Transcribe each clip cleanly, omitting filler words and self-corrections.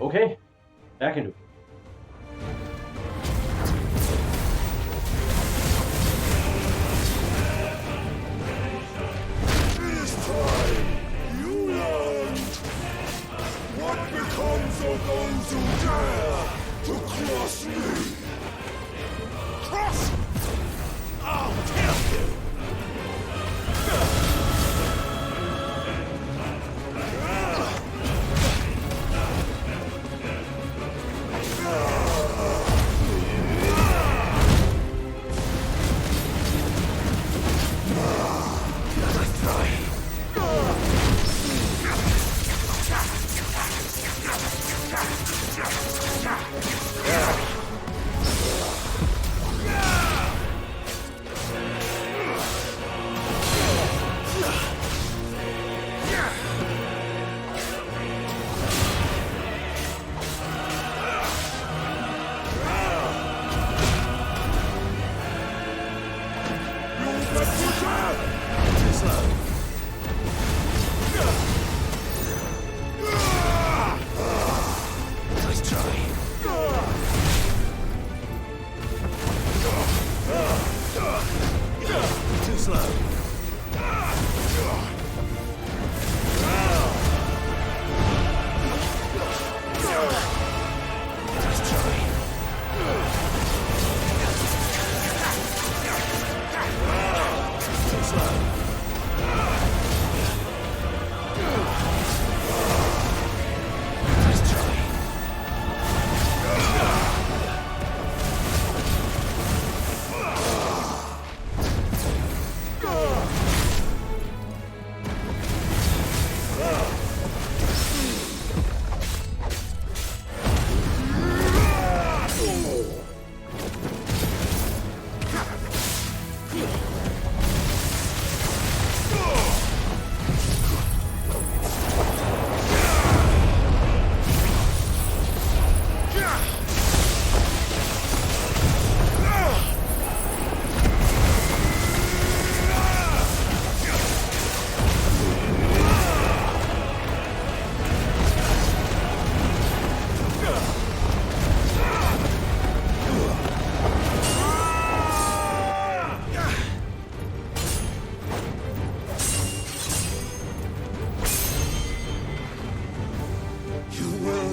Okay, jeg kan nu. This time, you learned what becomes of those who dare to cross me. Cross? I'll kill you.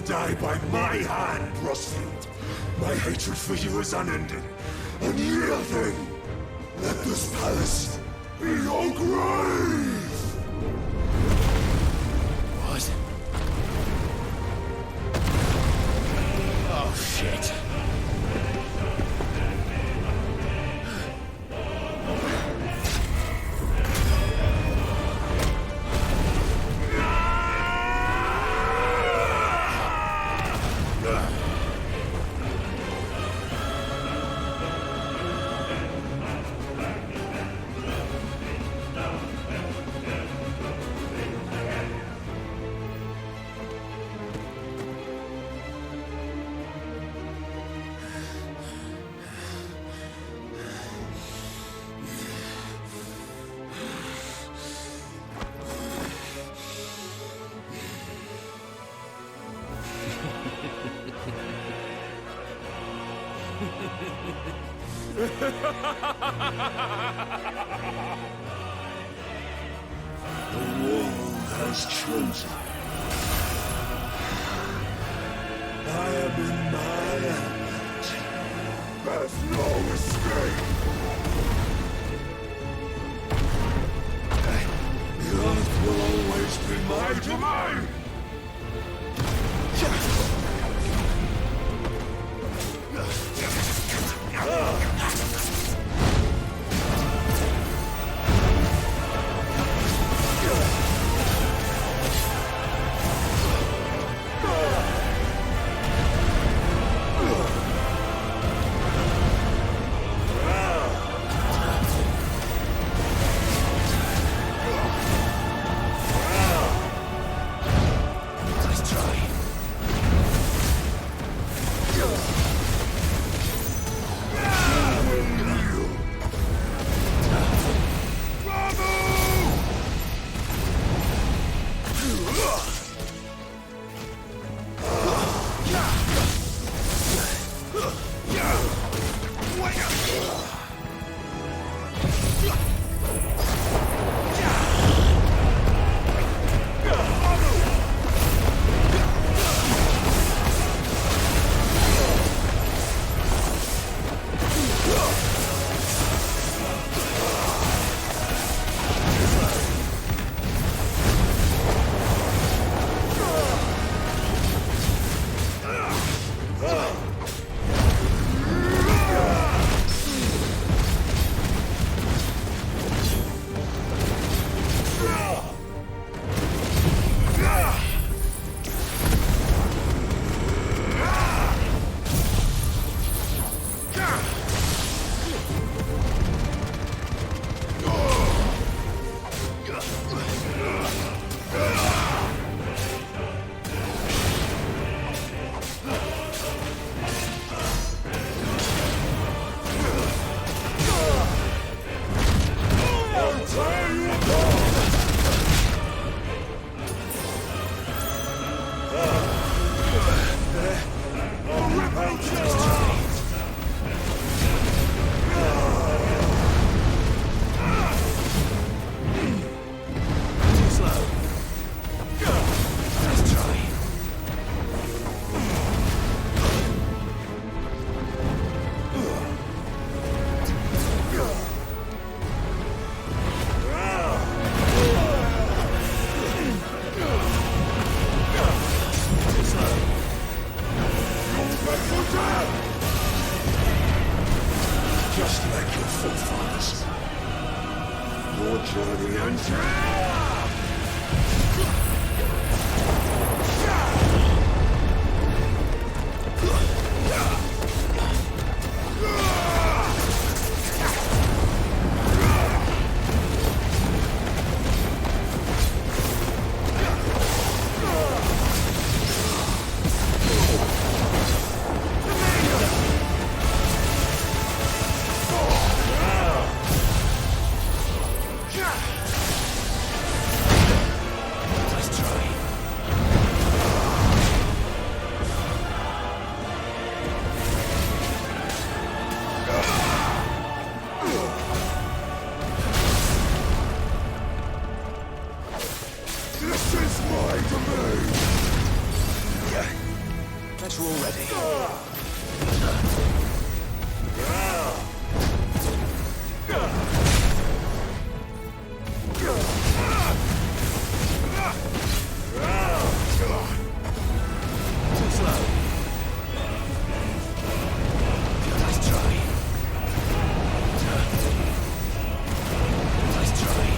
Die by my hand, Rustfield. My hatred for you is unending, unyielding. Let this palace be your grave! What? Oh, shit. The world has chosen. I am in my element. There's no escape. The earth will always be my domain. Just like your forefathers. Your journey ends. This is my domain! Bet you're all ready. Too slow. Nice try. Nice try.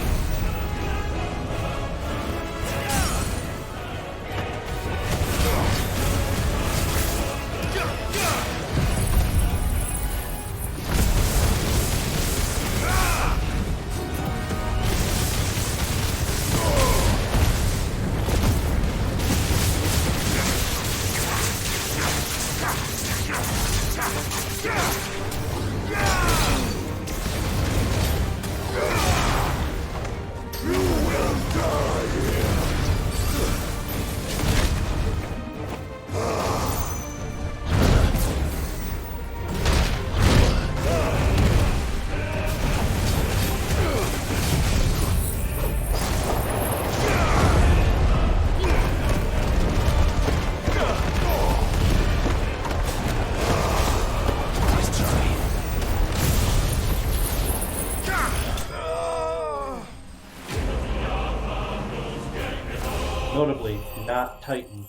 Notably, not Titan.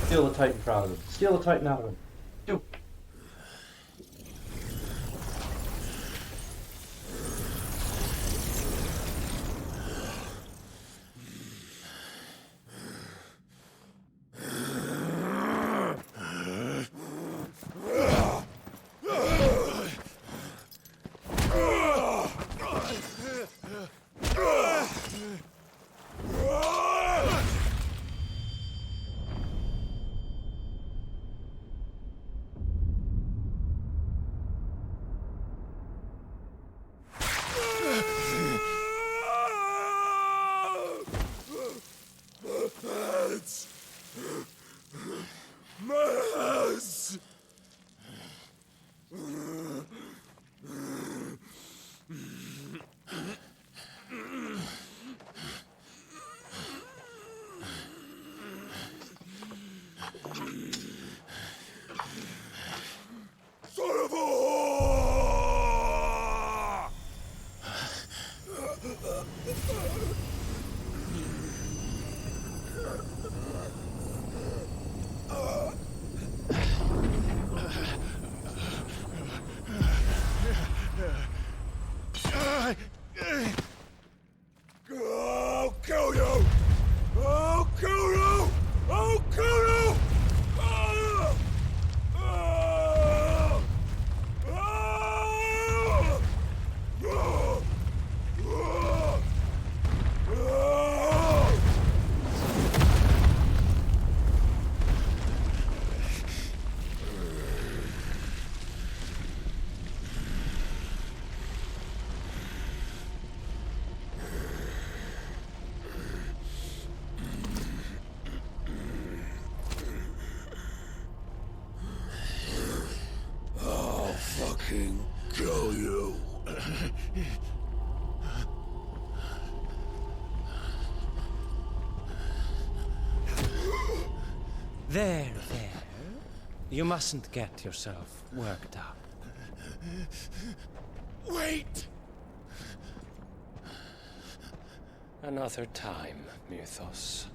Steal the Titan out of him. Steal the Titan out of him. Do. Mess! Son of a whore! I'll kill you! I'll kill you! I'll kill you! Ah! Ah! Ah! Ah! Ah! There. You mustn't get yourself worked up. Wait! Another time, Mythos.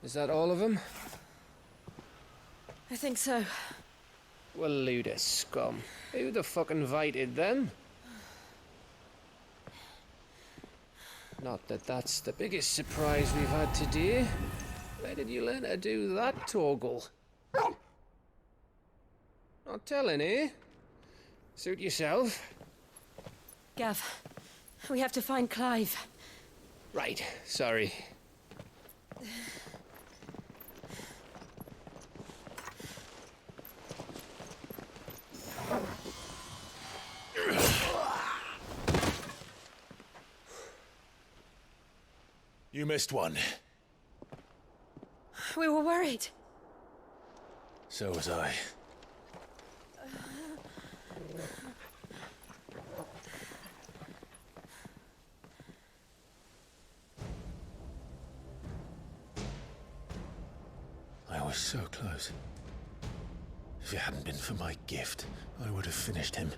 Is that all of them? I think so. Well, load of scum. Who the fuck invited them? Not that that's the biggest surprise we've had today. Where did you learn to do that, Torgal? Not telling, eh? Suit yourself. Gav, we have to find Clive. Right, sorry. You missed one. We were worried. So was I. I was so close. If it hadn't been for my gift, I would have finished him.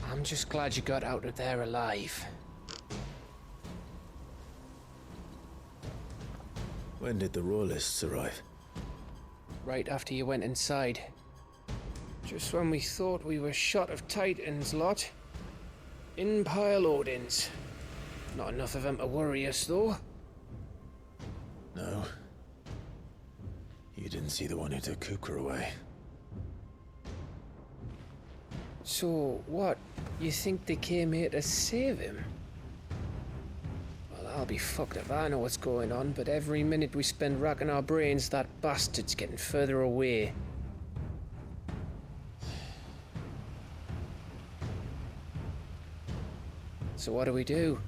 I'm just glad you got out of there alive. When did the Royalists arrive? Right after you went inside. Just when we thought we were shot of Titans, lot. In pile Odins. Not enough of them to worry us, though. No. You didn't see the one who took Kupka away. So, what? You think they came here to save him? Well, I'll be fucked if I know what's going on, but every minute we spend racking our brains, that bastard's getting further away. So what do we do?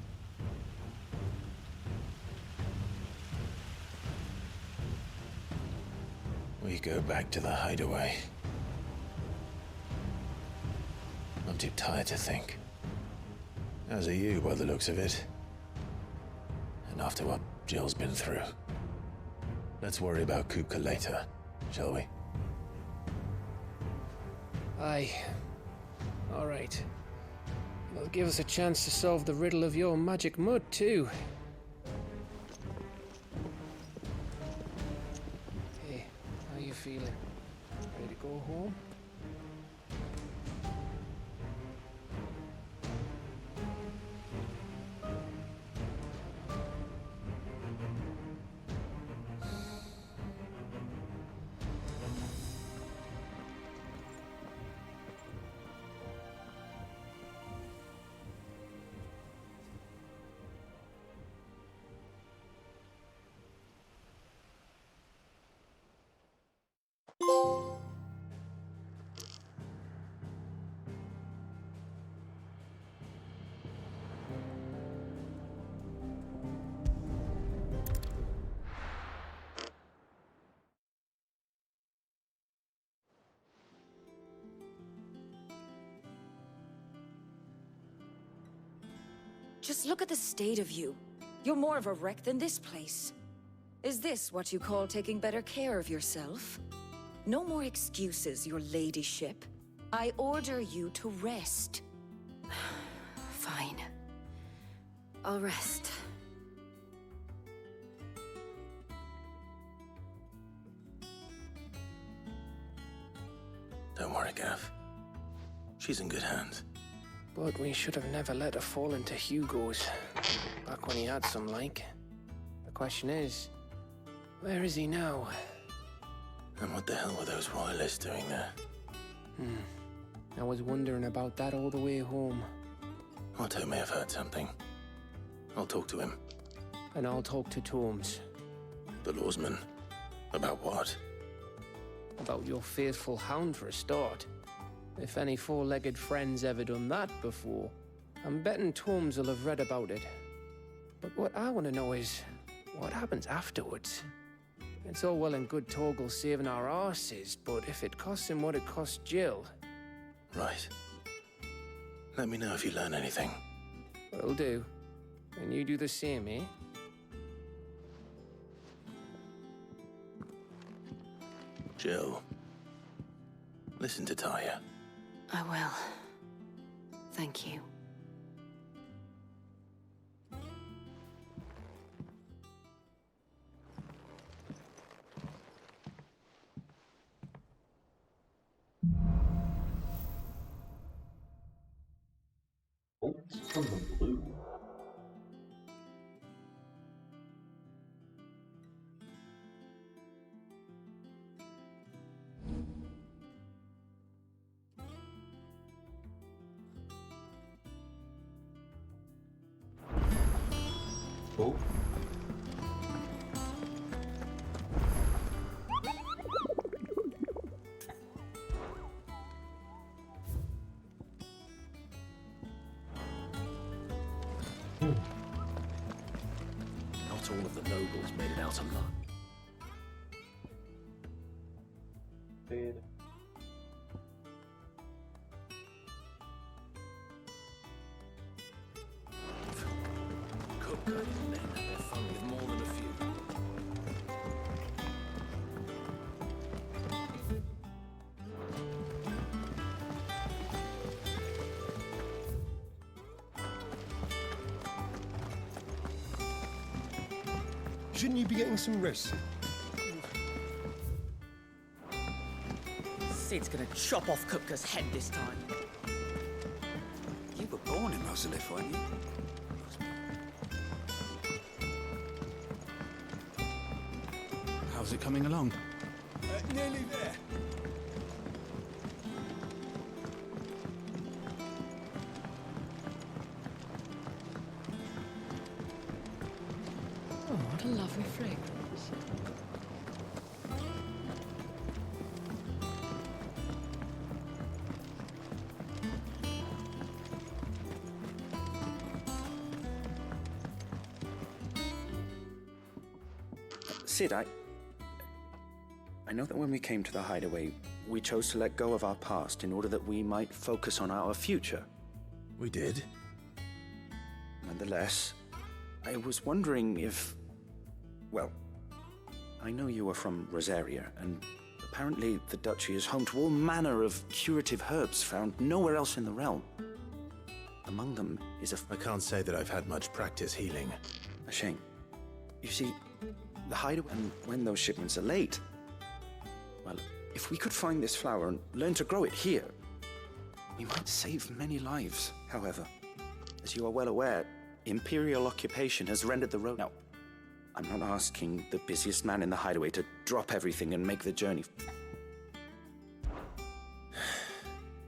We go back to the hideaway. I'm too tired to think. As are you, by the looks of it. And after what Jill's been through. Let's worry about Kupka later, shall we? Aye. All right. It'll give us a chance to solve the riddle of your magic mud, too. Hey, how you feeling? Ready to go home? Just look at the state of you. You're more of a wreck than this place. Is this what you call taking better care of yourself? No more excuses, your ladyship. I order you to rest. Fine. I'll rest. Don't worry, Gav. She's in good hands. But we should have never let her fall into Hugo's. Back when he had some, like. The question is, where is he now? And what the hell were those royalists doing there? I was wondering about that all the way home. Otto may have heard something. I'll talk to him. And I'll talk to Tomes. The lawsman. About what? About your faithful hound for a start. If any four-legged friend's ever done that before, I'm betting Tomes will have read about it. But what I want to know is, what happens afterwards? It's all well and good Torgal saving our arses, but if it costs him what it cost Jill... Right. Let me know if you learn anything. Will do. And you do the same, eh? Jill, listen to Taya. I will. Thank you. Bolts from the blue. Oh. Not all of the nobles made it out alive. Fade. Kupka and his men had their fun with more than a few. Shouldn't you be getting some rest? Sid's gonna chop off Kupka's head this time. You were born in Rosalith, weren't you? How's it coming along? Nearly there. Oh, what a lovely fragrance. Sid, I know that when we came to the hideaway, we chose to let go of our past in order that we might focus on our future. We did? Nonetheless, I was wondering if... Well, I know you are from Rosaria, and apparently the Duchy is home to all manner of curative herbs found nowhere else in the realm. Among them is a... I can't say that I've had much practice healing. A shame. You see, the hideaway, and when those shipments are late, well, if we could find this flower and learn to grow it here, we might save many lives. However, as you are well aware, Imperial occupation has rendered the road... Now, I'm not asking the busiest man in the hideaway to drop everything and make the journey.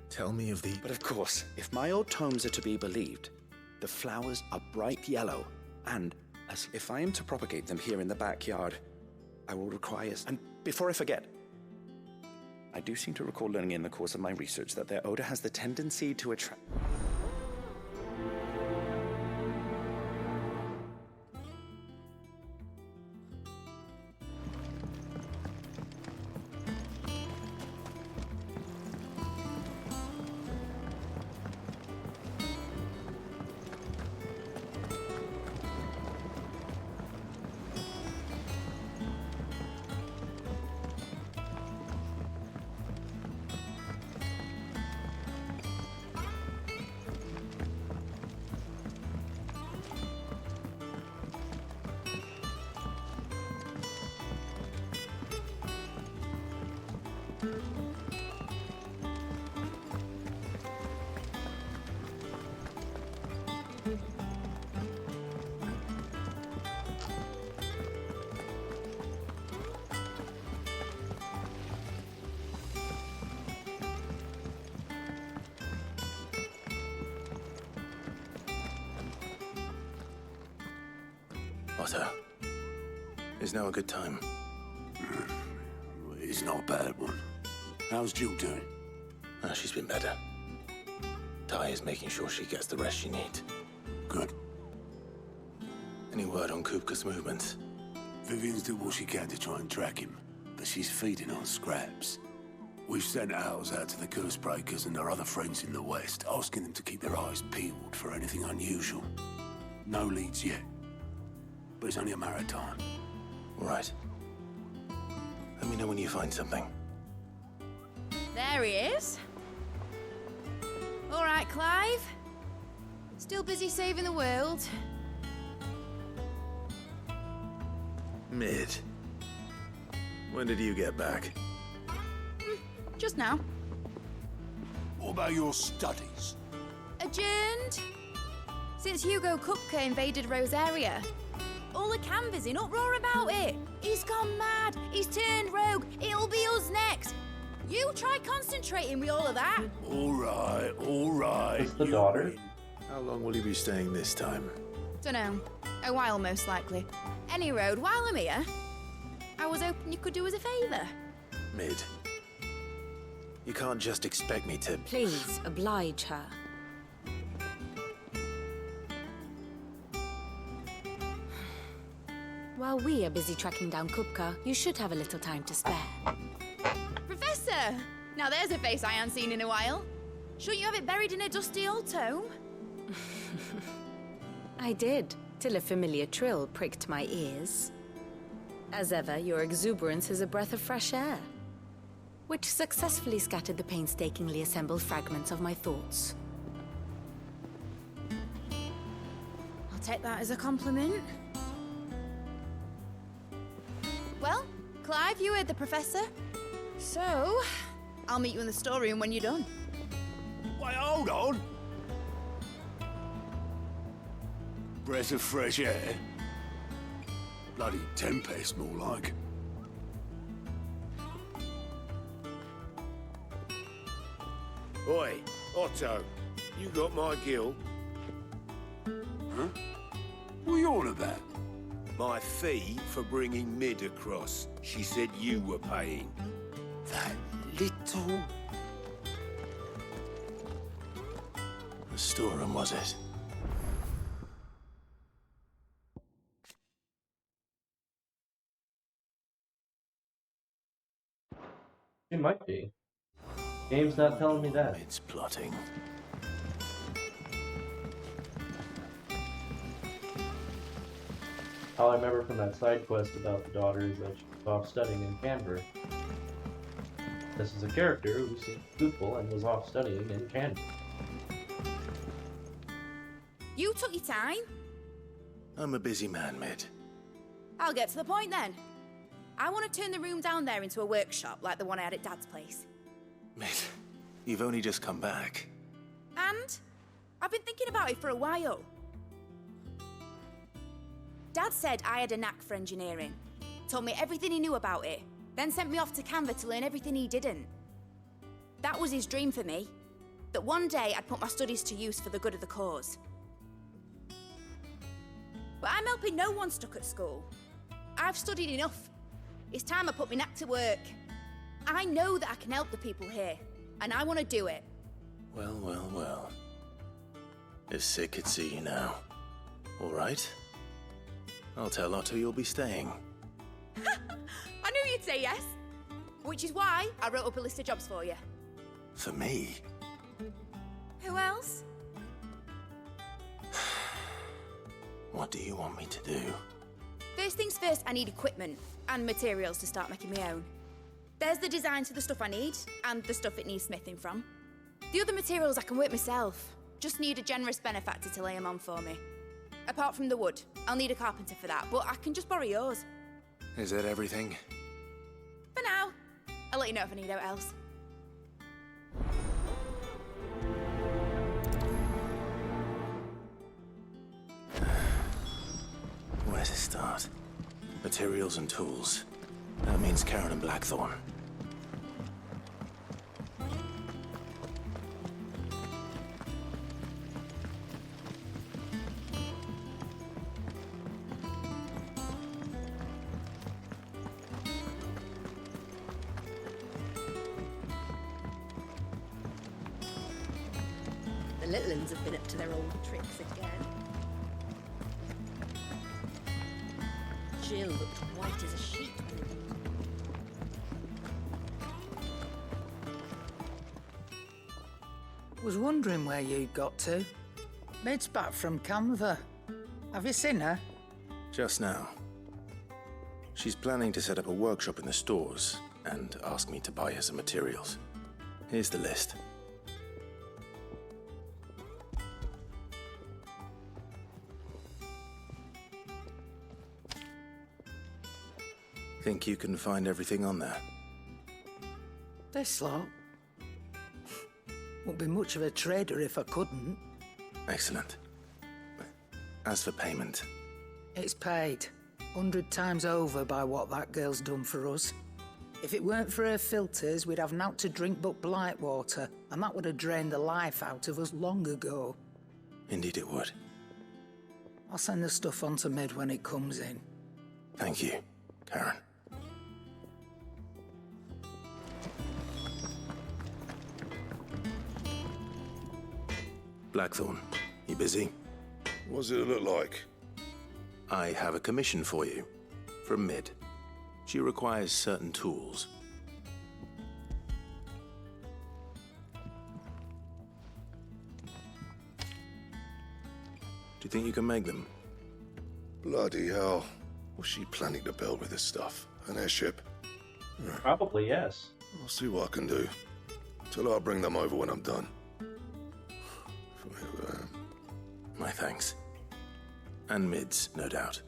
Tell me of the... But of course, if my old tomes are to be believed, the flowers are bright yellow, and as if I am to propagate them here in the backyard, I will require... And before I forget, I do seem to recall learning in the course of my research that their odor has the tendency to attract... Otto, is now a good time? It's not a bad one. How's Jill doing? Oh, she's been better. Ty is making sure she gets the rest she needs. Good. Any word on Kupka's movements? Vivian's did what she can to try and track him, but she's feeding on scraps. We've sent ours out to the curse breakers and their other friends in the west, asking them to keep their eyes peeled for anything unusual. No leads yet, but it's only a matter of time. All right. Let me know when you find something. There he is. All right, Clive. Still busy saving the world. Mid. When did you get back? Just now. What about your studies? Adjourned. Since Hugo Kupka invaded Rosaria. All the canvass in uproar about it. He's gone mad. He's turned rogue. It'll be us next. You try concentrating with all of that. All right. It's the you daughter. win. How long will you be staying this time? Dunno. A while, most likely. Any road, while I'm here, I was hoping you could do us a favour. Mid. You can't just expect me to... Please, oblige her. While we are busy tracking down Kupka, you should have a little time to spare. Professor! Now there's a face I haven't seen in a while. Shouldn't you have it buried in a dusty old tome? I did, till a familiar trill pricked my ears. As ever, your exuberance is a breath of fresh air, which successfully scattered the painstakingly assembled fragments of my thoughts. I'll take that as a compliment. Well, Clive, you heard the professor. So, I'll meet you in the storeroom when you're done. Wait, hold on. Breath of fresh air. Bloody tempest, more like. Oi, Otto, you got my gill. Huh? What are you on about? My fee for bringing Mid across. She said you were paying. That little... The storeroom, was it? It might be. Game's not telling me that. Mid's plotting. All I remember from that side quest about the daughter is that she was off studying in Canberra. This is a character who seemed truthful and was off studying in Canberra. You took your time. I'm a busy man, Mid. I'll get to the point then. I want to turn the room down there into a workshop like the one I had at Dad's place. Mid, you've only just come back. And I've been thinking about it for a while. Dad said I had a knack for engineering. Told me everything he knew about it, then sent me off to Canva to learn everything he didn't. That was his dream for me. That one day I'd put my studies to use for the good of the cause. But I'm helping no one stuck at school. I've studied enough. It's time I put my knack to work. I know that I can help the people here, and I want to do it. Well. If Sid could see you now. All right. I'll tell Otto you'll be staying. I knew you'd say yes. Which is why I wrote up a list of jobs for you. For me? Who else? What do you want me to do? First things first, I need equipment and materials to start making my own. There's the designs for the stuff I need, and the stuff it needs smithing from. The other materials I can work myself. Just need a generous benefactor to lay them on for me. Apart from the wood, I'll need a carpenter for that, but I can just borrow yours. Is that everything? For now. I'll let you know if I need out else. Where to start? Materials and tools. That means Karen and Blackthorn. the little uns have been up to their old tricks again. Jill looked white as a sheet. Was wondering where you'd got to. Mid's back from Canva. Have you seen her? Just now. She's planning to set up a workshop in the stores and ask me to buy her some materials. Here's the list. Think you can find everything on there? This lot. Wouldn't be much of a trader if I couldn't. Excellent. As for payment, It's paid 100 times over by what that girl's done for us. If it weren't for her filters, we'd have naught to drink but blight water, and that would have drained the life out of us long ago. indeed it would. I'll send the stuff on to Mid when it comes in. Thank you, Karen. Blackthorn, you busy? What's it look like? I have a commission for you. From Mid. She requires certain tools. Do you think you can make them? Bloody hell. What's she planning to build with this stuff? An airship? Probably, yes. I'll see what I can do. Tell her I'll bring them over when I'm done. My thanks. And Mid's, no doubt.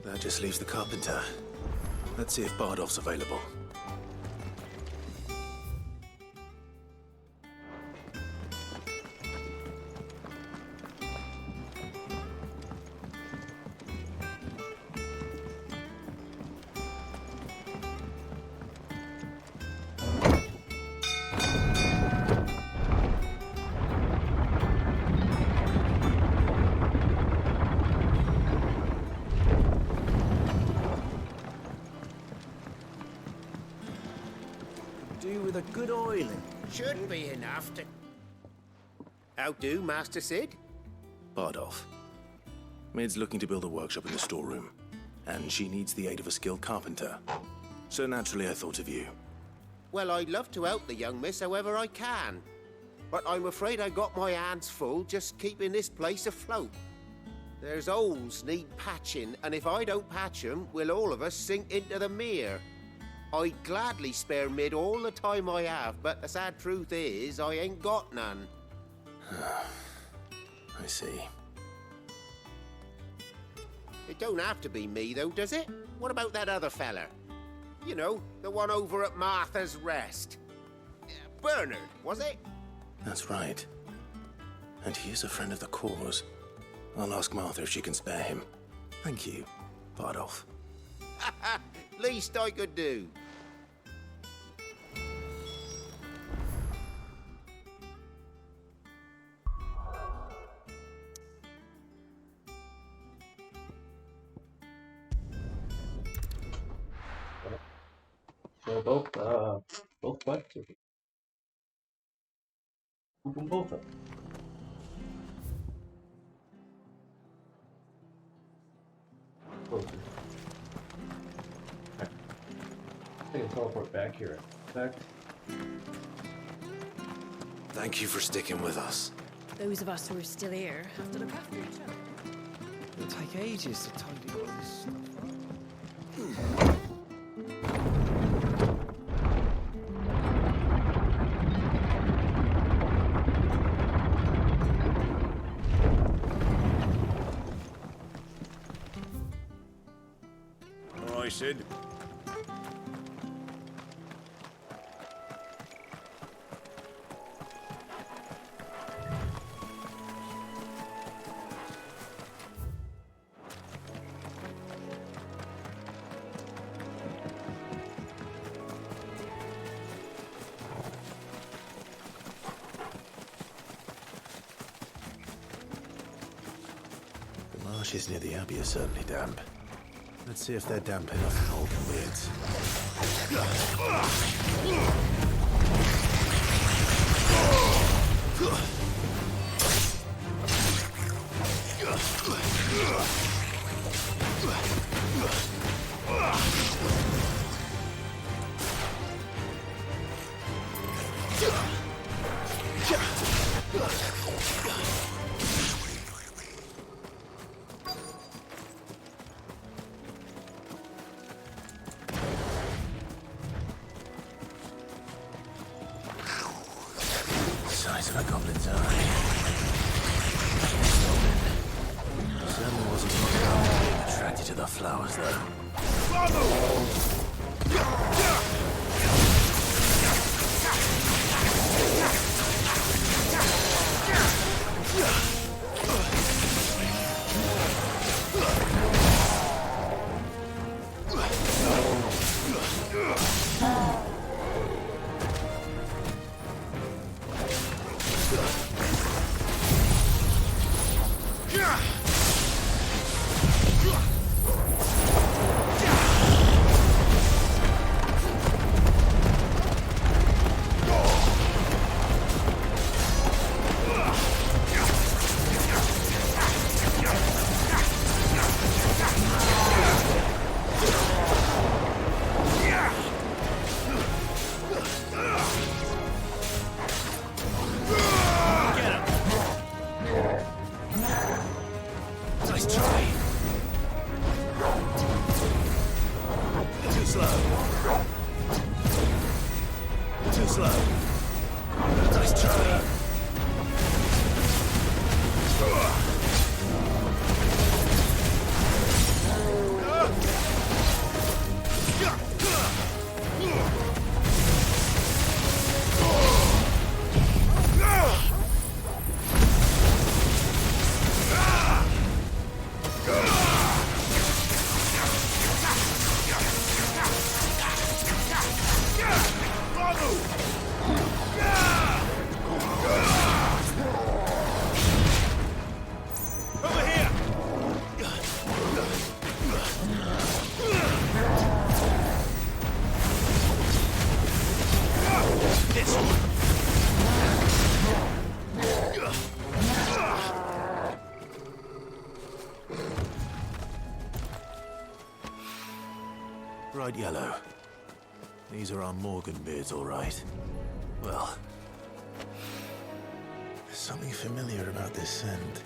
That just leaves the carpenter. Let's see if Bardolph's available. Do with a good oiling. Should be enough to... How do, Master Sid? Bardolph. Mid's looking to build a workshop in the storeroom, and she needs the aid of a skilled carpenter. So naturally I thought of you. Well, I'd love to help the young miss however I can. But I'm afraid I got my hands full just keeping this place afloat. There's holes need patching, and if I don't patch them, we'll all of us sink into the mere. I'd gladly spare Mid all the time I have, but the sad truth is, I ain't got none. I see. It don't have to be me, though, does it? What about that other fella? You know, the one over at Martha's Rest. Bernard, was it? That's right. And he is a friend of the cause. I'll ask Martha if she can spare him. Thank you, Bardolph. Least I could do. So both quests are... Who can both of them? Closer. Okay. I can teleport back here. Back. Thank you for sticking with us. Those of us who are still here have to look after each other. It'll take ages to tidy all this stuff up. All right, Sid. The marshes near the Abbey are certainly damp. Let's see if they're damp enough to hold the weirds. Size of a goblin's eye. Certainly wasn't attracted to the flowers, though. Bright yellow. These are our Morgan beards, all right. Well, there's something familiar about this scent.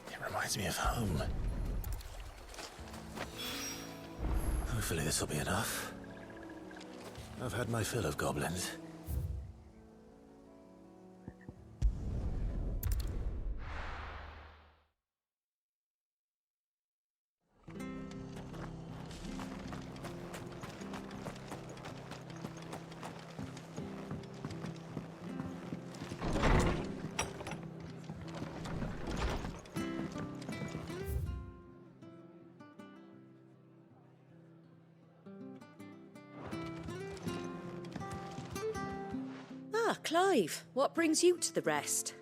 It reminds me of home. Hopefully this will be enough. I've had my fill of goblins. Clive, what brings you to the rest?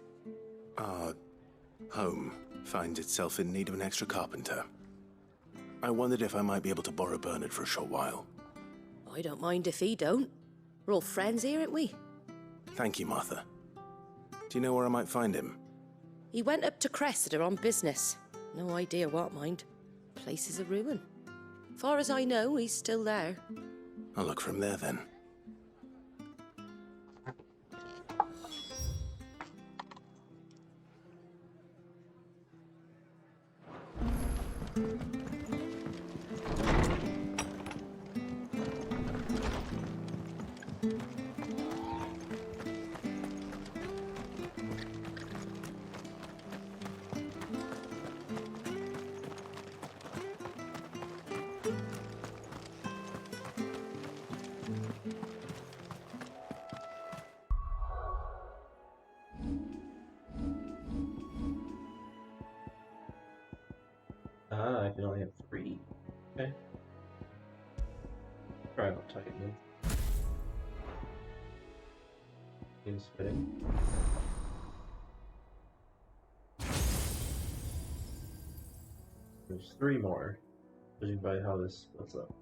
Our home finds itself in need of an extra carpenter. I wondered if I might be able to borrow Bernard for a short while. I don't mind if he don't. We're all friends here, aren't we? Thank you, Martha. Do you know where I might find him? He went up to Cressida on business. No idea what, mind. Place is a ruin. Far as I know, he's still there. I'll look from there then. I can only have 3. Okay. Try not tightening. Seems fitting. There's 3 more, judging by how this splits up.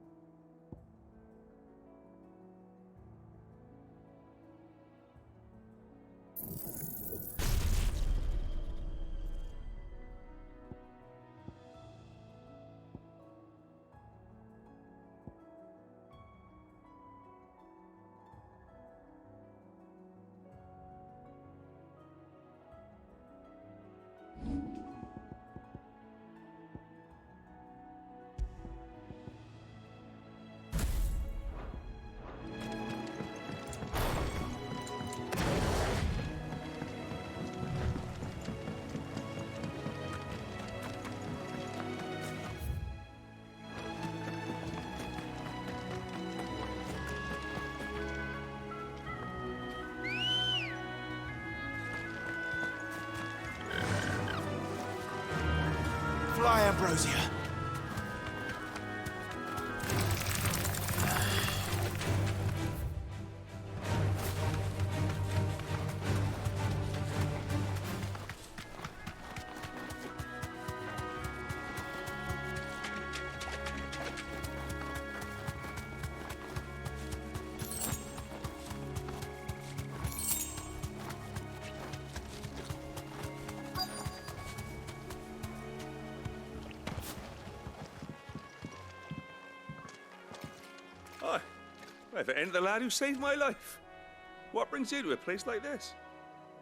fly, Ambrosia. Hi. If it ain't the lad who saved my life. What brings you to a place like this?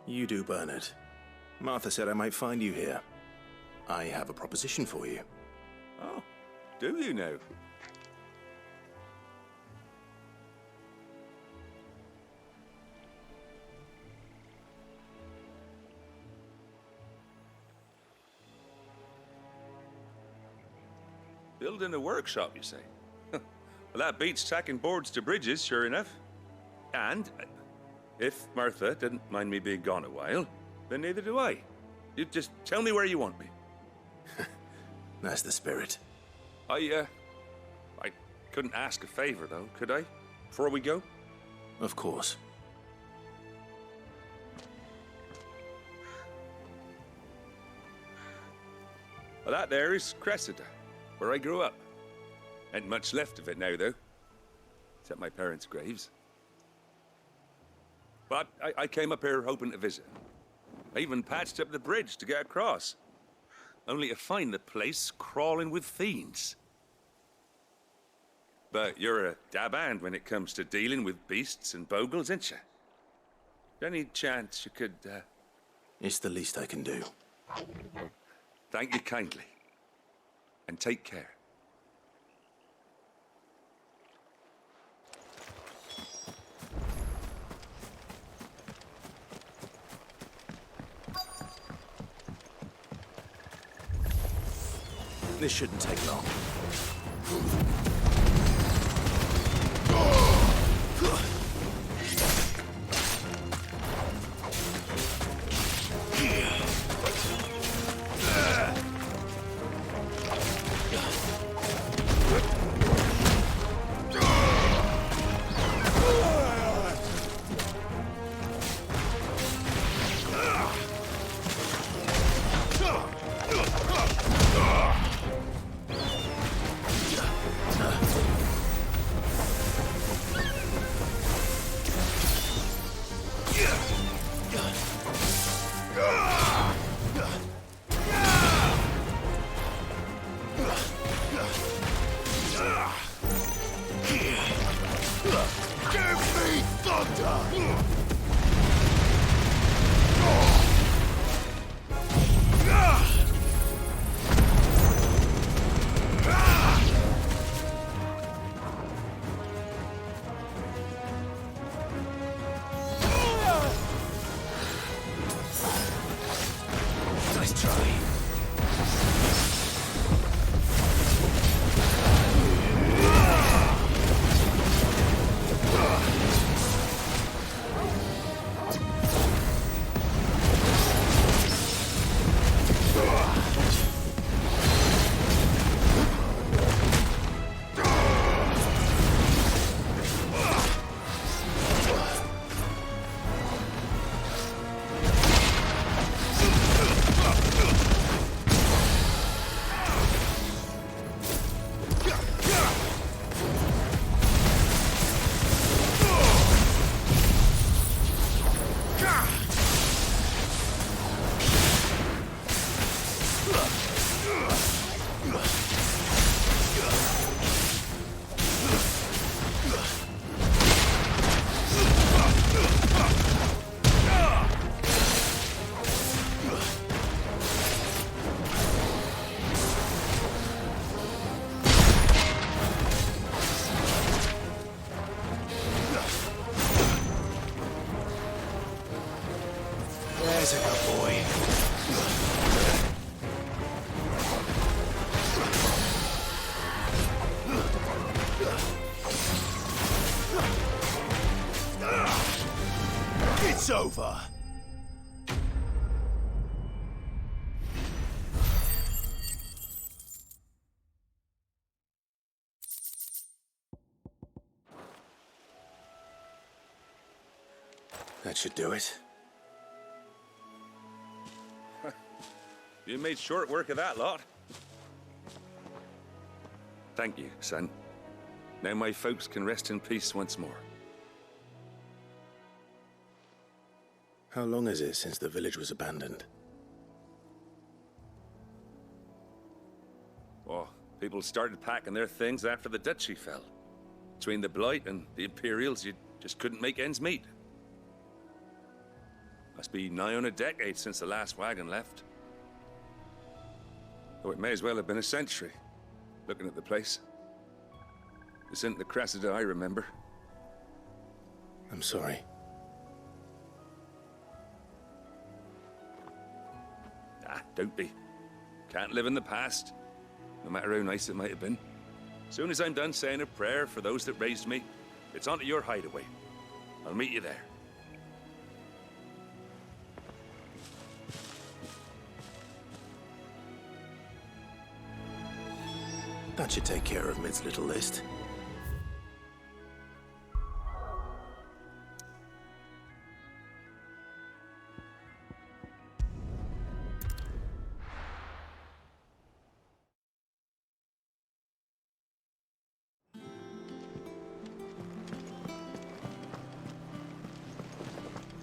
You do, Bernard. Martha said I might find you here. I have a proposition for you. Oh, do you now? Building a workshop, you say? Well, that beats tacking boards to bridges, sure enough. And if Martha didn't mind me being gone a while, then neither do I. You just tell me where you want me. That's the spirit. I couldn't ask a favor, though, could I? Before we go? Of course. Well, that there is Cressida, where I grew up. Ain't much left of it now, though. Except my parents' graves. But I came up here hoping to visit. I even patched up the bridge to get across. Only to find the place crawling with fiends. But you're a dab hand when it comes to dealing with beasts and bogles, ain't you? Any chance you could, It's the least I can do. Thank you kindly. And take care. This shouldn't take long. There's a good boy. It's over. That should do it. You made short work of that lot. Thank you, son. Now my folks can rest in peace once more. How long is it since the village was abandoned? Oh, people started packing their things after the duchy fell. Between the Blight and the Imperials, you just couldn't make ends meet. Must be nigh on a decade since the last wagon left. Though it may as well have been a century, looking at the place. This isn't the Cressida I remember. I'm sorry. Ah, don't be. Can't live in the past, no matter how nice it might have been. Soon as I'm done saying a prayer for those that raised me, it's on to your hideaway. I'll meet you there. That should take care of Mid's little list.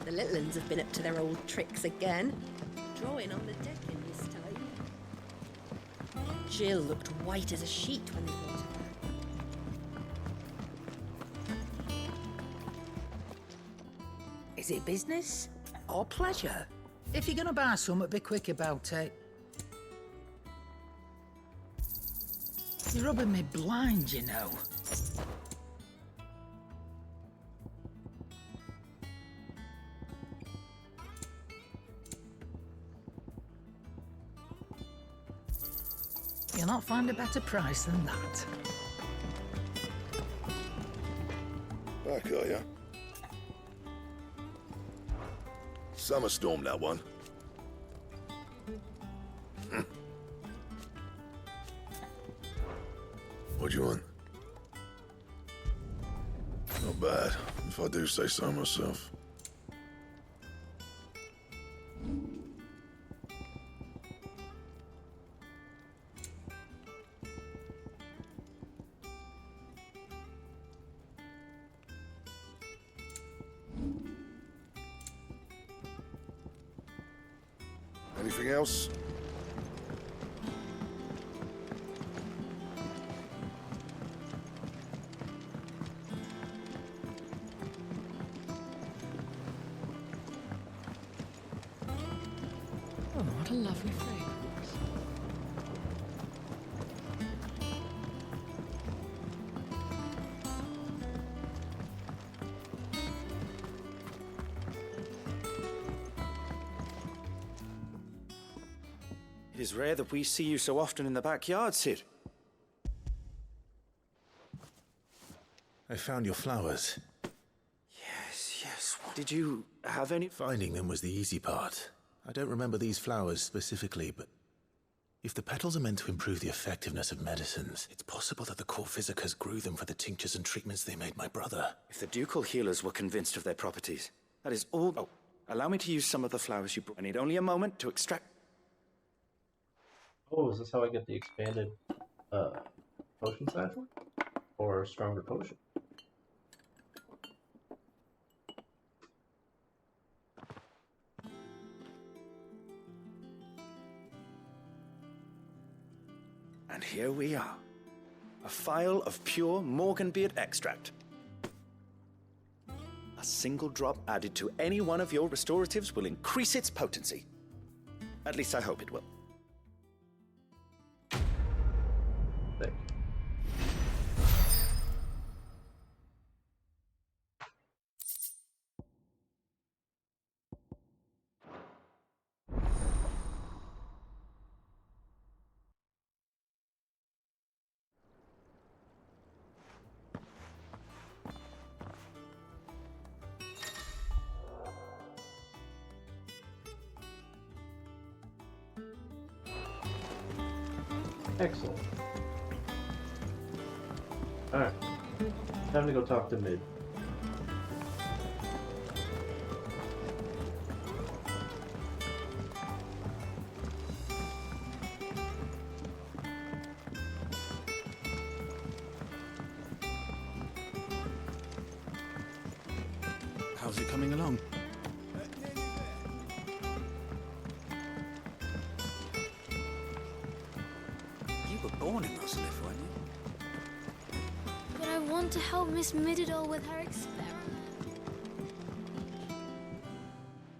The little uns have been up to their old tricks again. Drawing on the decking this time. Jill looked white as a sheet when they brought her back. Is it business or pleasure? If you're gonna buy something, be quick about it. You're rubbing me blind, you know. You'll not find a better price than that. Back, are ya? Summer storm, that one. What do you want? Not bad, if I do say so myself. Anything else? Oh, what a lovely fragrance. It is rare that we see you so often in the backyard, Sid. I found your flowers. Yes. Did you have any? Finding them was the easy part. I don't remember these flowers specifically, but if the petals are meant to improve the effectiveness of medicines, it's possible that the core physicers grew them for the tinctures and treatments they made my brother. If the ducal healers were convinced of their properties, that is all. Oh, allow me to use some of the flowers you brought. I need only a moment to extract. Oh, is this how I get the expanded potion satchel? Or stronger potion? And here we are. A phial of pure Morganbeard extract. A single drop added to any one of your restoratives will increase its potency. At least I hope it will. Thank you. Excellent. Alright. Time to go talk to Mid. How's it coming along? You were born in Rosalith, weren't you? But I want to help Miss Middledore with her experiment.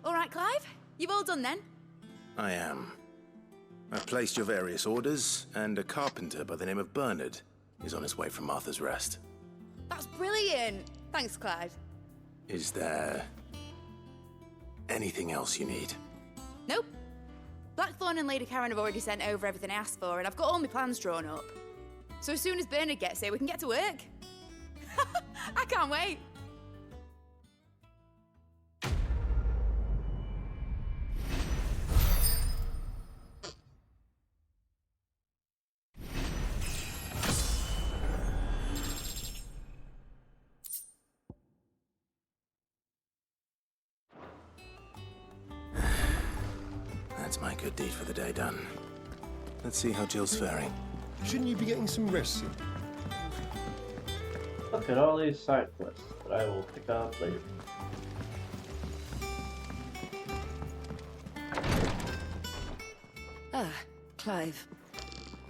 All right, Clive. You've all done then? I am. I've placed your various orders, and a carpenter by the name of Bernard is on his way from Martha's Rest. That's brilliant. Thanks, Clive. Is there anything else you need? Nope. Blackthorn and Lady Karen have already sent over everything I asked for, and I've got all my plans drawn up. So as soon as Bernard gets here, we can get to work. I can't wait. That's my good deed for the day done. Let's see how Jill's faring. Shouldn't you be getting some rest soon? Look at all these side quests that I will pick up later. Ah, Clive.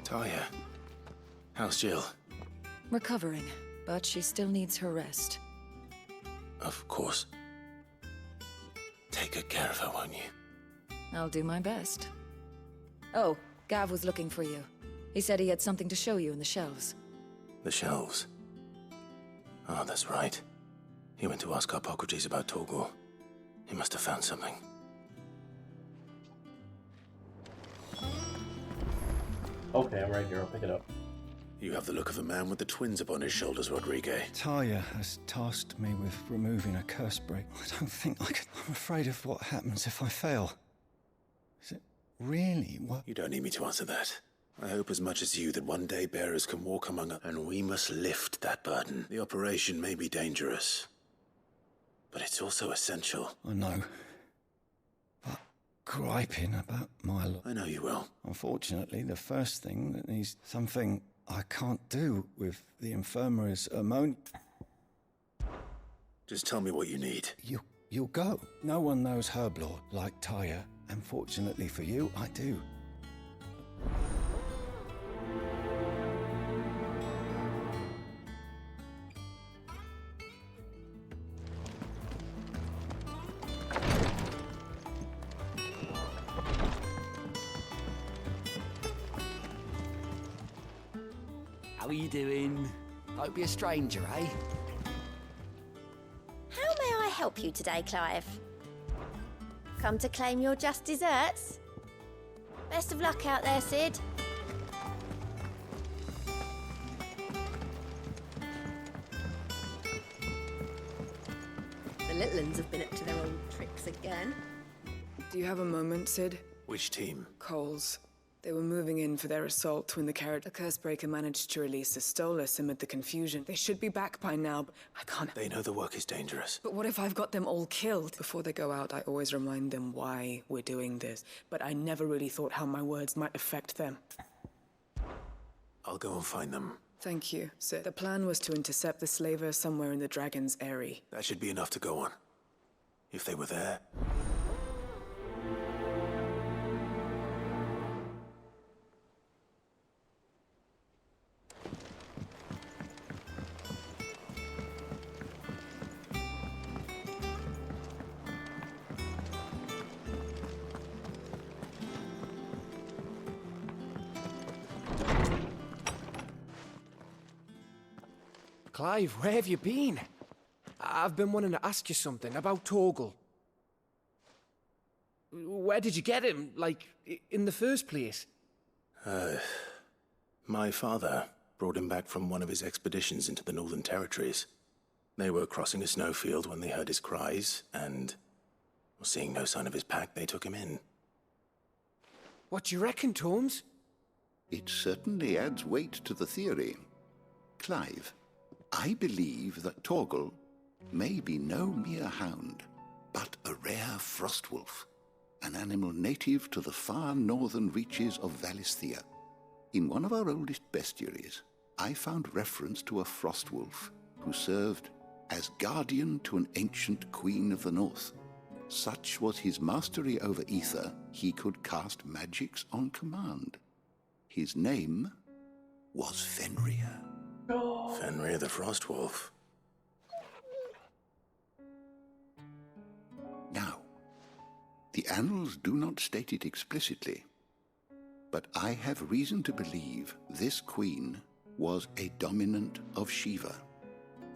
Talia, how's Jill? Recovering, but she still needs her rest. Of course. Take good care of her, won't you? I'll do my best. Oh, Gav was looking for you. He said he had something to show you in the shelves. The shelves. Oh, that's right. He went to ask Harpocrates about Torgor. He must have found something. Okay, I'm right here. I'll pick it up. You have the look of a man with the twins upon his shoulders, Rodrigue. Talia has tasked me with removing a curse break. I don't think I can. I'm afraid of what happens if I fail. Is it really what? You don't need me to answer that. I hope as much as you that one day bearers can walk among us, and we must lift that burden. The operation may be dangerous, but it's also essential. I know. But griping about my lot. I know you will. Unfortunately, the first thing that needs something I can't do with the infirmary's ammonia. Just tell me what you need. You'll go. No one knows Herblord like Talia, and fortunately for you, I do. How are you doing? Don't be a stranger, eh? How may I help you today, Clive? Come to claim your just desserts? Best of luck out there, Sid. The little uns have been up to their old tricks again. Do you have a moment, Sid? Which team? Coles. They were moving in for their assault when the Cursebreaker managed to release a Stolas amid the confusion. They should be back by now, but I can't... They know the work is dangerous. But what if I've got them all killed? Before they go out, I always remind them why we're doing this. But I never really thought how my words might affect them. I'll go and find them. Thank you, Sid. The plan was to intercept the slaver somewhere in the Dragon's Eyrie. That should be enough to go on. If they were there... Clive, where have you been? I've been wanting to ask you something about Torgal. Where did you get him, like, in the first place? My father brought him back from one of his expeditions into the Northern Territories. They were crossing a snowfield when they heard his cries, and, seeing no sign of his pack, they took him in. What do you reckon, Torms? It certainly adds weight to the theory. Clive, I believe that Torgal may be no mere hound, but a rare frostwolf, an animal native to the far northern reaches of Valisthea. In one of our oldest bestiaries, I found reference to a frostwolf who served as guardian to an ancient queen of the north. Such was his mastery over ether, he could cast magics on command. His name was Fenrir. Fenrir the Frostwolf. Now, the annals do not state it explicitly, but I have reason to believe this queen was a dominant of Shiva,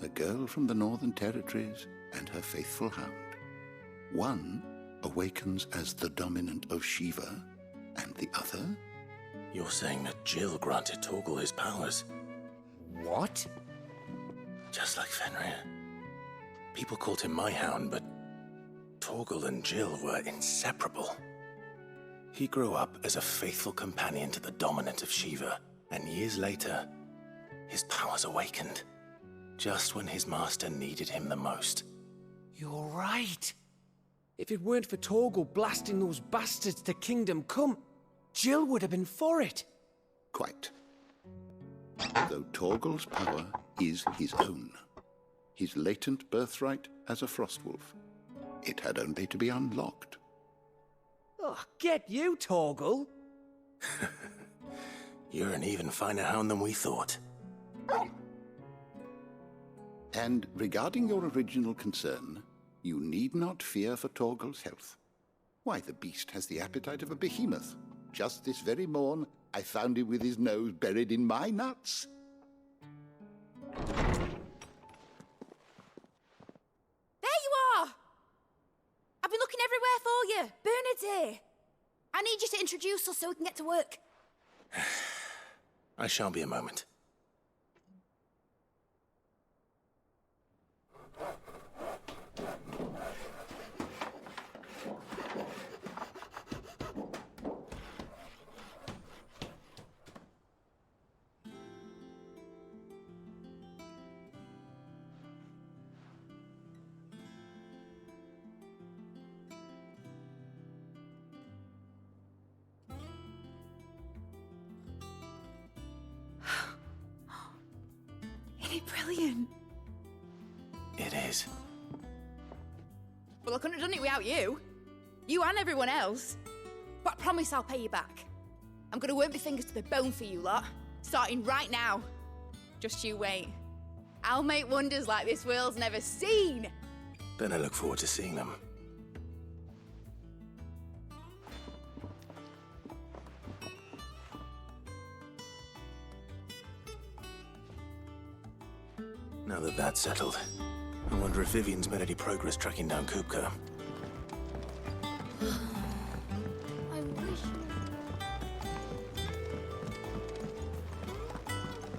a girl from the Northern Territories and her faithful hound. One awakens as the dominant of Shiva, and the other? You're saying that Jill granted Torgal his powers? What? Just like Fenrir. People called him my hound, but Torgal and Jill were inseparable. He grew up as a faithful companion to the dominant of Shiva, and years later, his powers awakened, just when his master needed him the most. You're right. If it weren't for Torgal blasting those bastards to Kingdom Come, Jill would have been for it. Quite. Though Torgal's power is his own, his latent birthright as a Frostwolf. It had only to be unlocked. Oh, get you, Torgal! You're an even finer hound than we thought. And regarding your original concern, you need not fear for Torgal's health. Why, the beast has the appetite of a behemoth. Just this very morn, I found him with his nose buried in my nuts. There you are! I've been looking everywhere for you. Bernard's here. I need you to introduce us so we can get to work. I shan't be a moment. Isn't it brilliant? It is. Well, I couldn't have done it without you. You and everyone else. But I promise I'll pay you back. I'm gonna work my fingers to the bone for you lot, starting right now. Just you wait. I'll make wonders like this world's never seen. Then I look forward to seeing them. Now that that's settled, I wonder if Vivian's made any progress tracking down Kupka. I wish.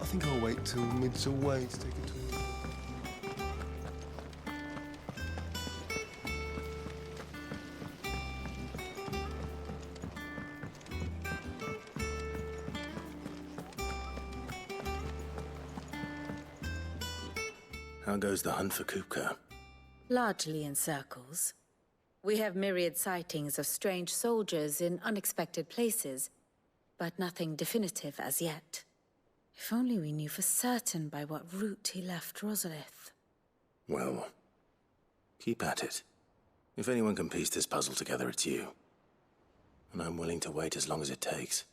I think I'll wait till mid's away to take a tour. How goes the hunt for Kupka? Largely in circles. We have myriad sightings of strange soldiers in unexpected places, but nothing definitive as yet. If only we knew for certain by what route he left Rosalith. Well, keep at it. If anyone can piece this puzzle together, it's you. And I'm willing to wait as long as it takes.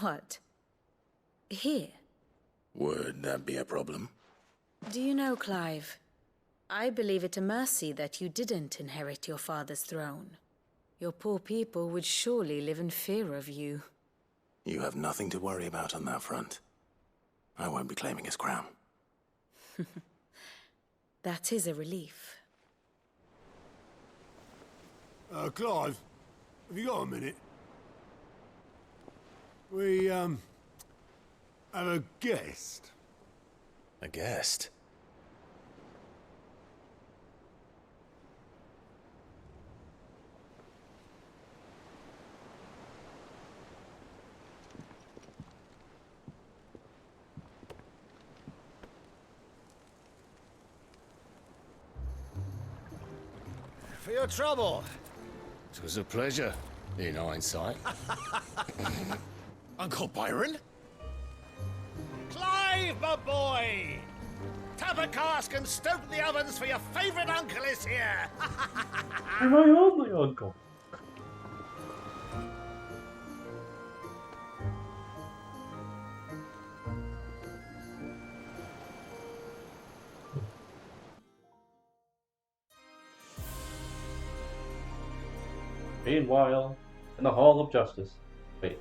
What? Here? Would that be a problem? Do you know, Clive? I believe it a mercy that you didn't inherit your father's throne. Your poor people would surely live in fear of you. You have nothing to worry about on that front. I won't be claiming his crown. That is a relief. Clive, have you got a minute? We, have a guest. A guest? for your trouble. It was a pleasure, in hindsight. Uncle Byron? Clive, my boy! Tap a cask and stoke the ovens, for your favourite uncle is here! You're my only uncle. Meanwhile, in the Hall of Justice. Wait.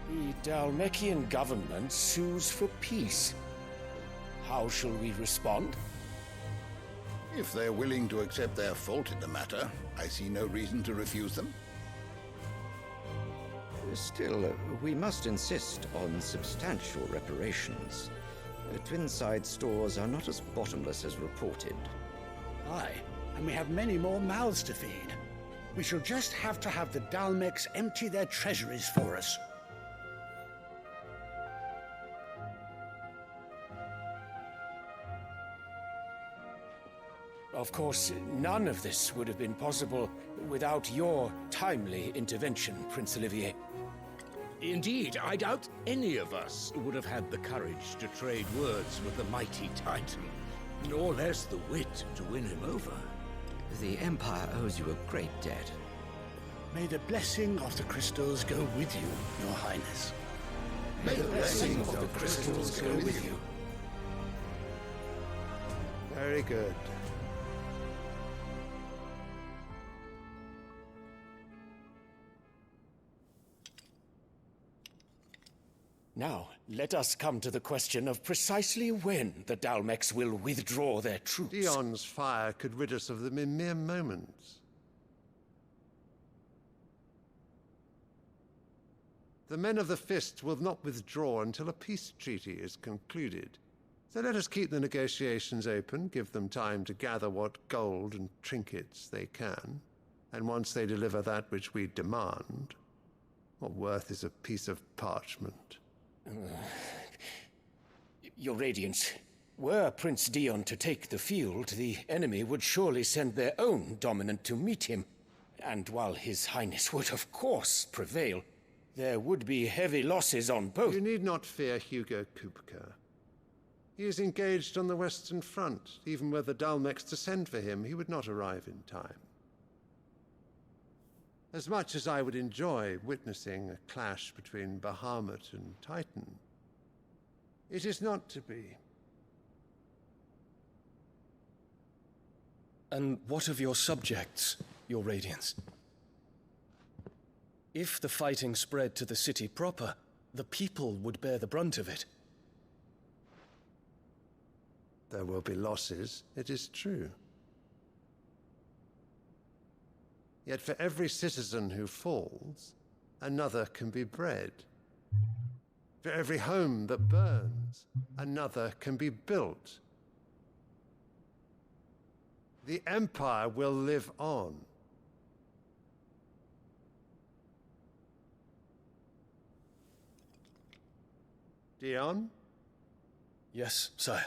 The Dalmekian government sues for peace. How shall we respond? If they're willing to accept their fault in the matter, I see no reason to refuse them. Still, we must insist on substantial reparations. Twinside stores are not as bottomless as reported. Aye, and we have many more mouths to feed. We shall just have to have the Dalmecs empty their treasuries for us. Of course, none of this would have been possible without your timely intervention, Prince Olivier. Indeed, I doubt any of us would have had the courage to trade words with the mighty Titan, nor less the wit to win him over. The Empire owes you a great debt. May the blessing of the crystals go with you, Your Highness. May the blessing of the crystals go with you. Very good. Now, let us come to the question of precisely when the Dalmecs will withdraw their troops. Dion's fire could rid us of them in mere moments. The men of the Fist will not withdraw until a peace treaty is concluded. So let us keep the negotiations open, give them time to gather what gold and trinkets they can, and once they deliver that which we demand, what worth is a piece of parchment? Your Radiance, were Prince Dion to take the field, the enemy would surely send their own dominant to meet him. And while His Highness would of course prevail, there would be heavy losses on both. You need not fear Hugo Kupka. He is engaged on the Western Front. Even were the Dalmecs to send for him, he would not arrive in time. As much as I would enjoy witnessing a clash between Bahamut and Titan, it is not to be. And what of your subjects, Your Radiance? If the fighting spread to the city proper, the people would bear the brunt of it. There will be losses, it is true. Yet for every citizen who falls, another can be bred. For every home that burns, another can be built. The Empire will live on. Dion? Yes, sire.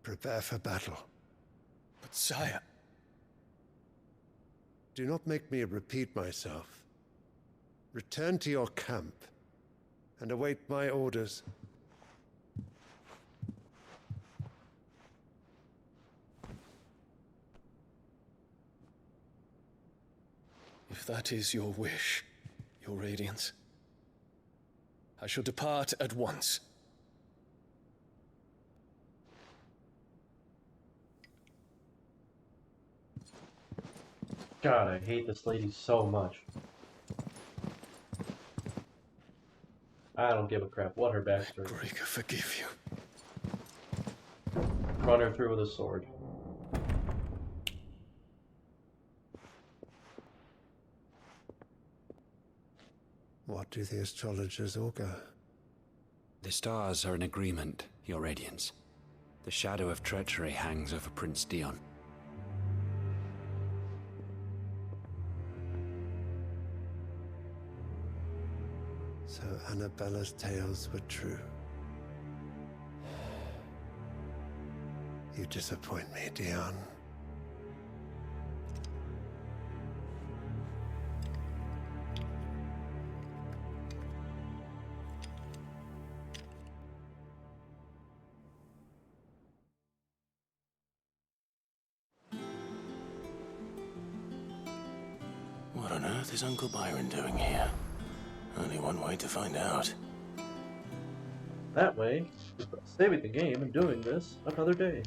Prepare for battle. But sire... Do not make me repeat myself. Return to your camp and await my orders. If that is your wish, your radiance, I shall depart at once. God, I hate this lady so much. I don't give a crap what her backstory. Breaker, forgive you. Run her through with a sword. What do the astrologers augur? The stars are in agreement, Your Radiance. The shadow of treachery hangs over Prince Dion. So Annabella's tales were true. You disappoint me, Dion. What on earth is Uncle Byron doing here? Only one way to find out. That way, saving the game and doing this another day.